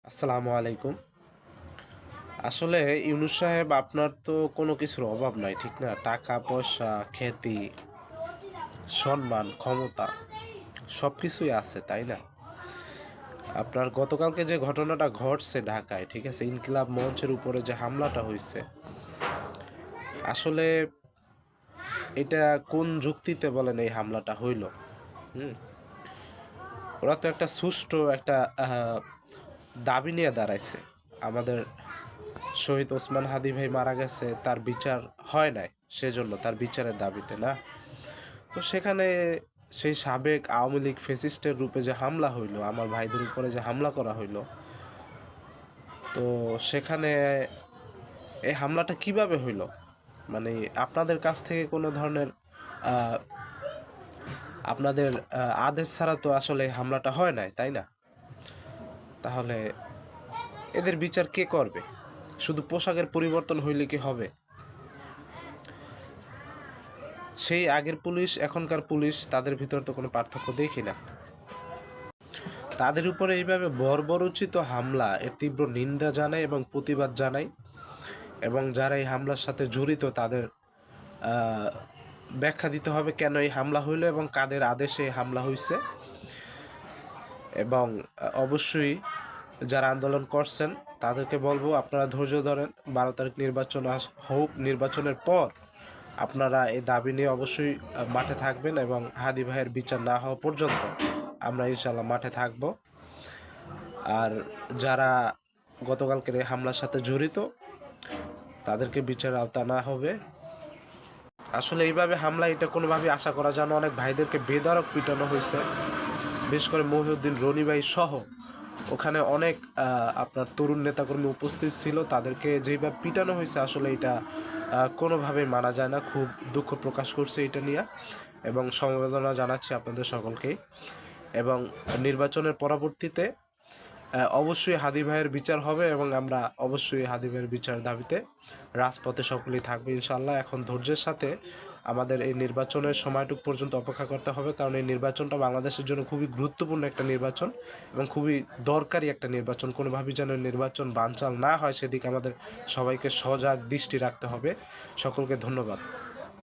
আসসালামু আলাইকুম। আসলে ইউনুস সাহেব আপনার তো কোনো কিছুর অভাব নাই, ঠিক না? টাকা পয়সা, খ্যাতি, সম্মান, ক্ষমতা সব কিছুই আছে, তাই না? আপনার গতকালকে যে ঘটনাটা ঘটছে ঢাকায়, ঠিক আছে? ইনকিলাব মঞ্চের উপরে যে হামলাটা হইছে, আসলে এটা কোন যুক্তিতে বলেন এই হামলাটা হইল? হুম? ওরা তো একটা সুষ্ঠু একটা দাবি নিয়ে দাঁড়াইছে। আমাদের শহীদ ওসমান হাদি ভাই মারা গেছে, তার বিচার হয় নাই, সেজন্য তার বিচারের দাবিতে না। তো সেখানে সেই সাবেক আওয়ামী লীগ ফেসিস্টের রূপে যে হামলা হইলো, আমার ভাইদের উপরে যে হামলা করা হইলো, তো সেখানে এই হামলাটা কিভাবে হইলো? মানে আপনাদের কাছ থেকে কোনো ধরনের আহ, আপনাদের আদেশ ছাড়া তো আসলে এই হামলাটা হয় নাই, তাই না? তাহলে এদের বিচার কে করবে? শুধু পোশাকের পরিবর্তন হইলে কি হবে? সেই আগের পুলিশ এখনকার পুলিশ, তাদের ভিতর তো কোনো পার্থক্য দেখি না। তাদের উপরে এইভাবে বর্বরোচিত হামলা এর তীব্র নিন্দা জানাই এবং প্রতিবাদ জানাই, এবং যারা এই হামলার সাথে জড়িত তাদের আহ, ব্যাখ্যা দিতে হবে কেন এই হামলা হইলো এবং কাদের আদেশে এই হামলা হয়েছে। এবং অবশ্যই যারা আন্দোলন করছেন তাদেরকে বলবো, আপনারা ধৈর্য ধরেন, 12 তারিখ নির্বাচন হোক, নির্বাচনের পর আপনারা এই দাবি নিয়ে অবশ্যই মাঠে থাকবেন, এবং হাদি ভাইয়ের বিচার না হওয়া পর্যন্ত আমরা ইনশাল্লাহ মাঠে থাকব। আর যারা গতকালকের এই হামলার সাথে জড়িত তাদেরকে বিচার আওতা না হবে। আসলে এইভাবে হামলা এটা কোনোভাবে আশা করা যায় না। অনেক ভাইদেরকে বেধড়ক পিটানো হয়েছে, বিশেষ করে মহিউদ্দিন রনি ভাই সহ ওখানে অনেক আপনার তরুণ নেতাকর্মী উপস্থিত ছিল, তাদেরকে যেভাবে পিটানো হয়েছে আসলে এটা কোনোভাবেই মানা যায় না। খুব দুঃখ প্রকাশ করছে এটা নিয়ে, এবং সমবেদনা জানাচ্ছি আপনাদের সকলকেই। এবং নির্বাচনের পরবর্তীতে অবশ্যই হাদি ভাইয়ের বিচার হবে, এবং আমরা অবশ্যই হাদি ভাইয়ের বিচার দাবিতে রাজপথে সকলেই থাকবে ইনশাল্লাহ। এখন ধৈর্যের সাথে আমাদের এই নির্বাচনের সময়টুকু পর্যন্ত অপেক্ষা করতে হবে, কারণ এই নির্বাচনটা বাংলাদেশের জন্য খুবই গুরুত্বপূর্ণ একটা নির্বাচন এবং খুবই দরকারি একটা নির্বাচন। কোনোভাবেই যেন নির্বাচন বানচাল না হয় সেদিকে আমাদের সবাইকে সজাগ দৃষ্টি রাখতে হবে। সকলকে ধন্যবাদ।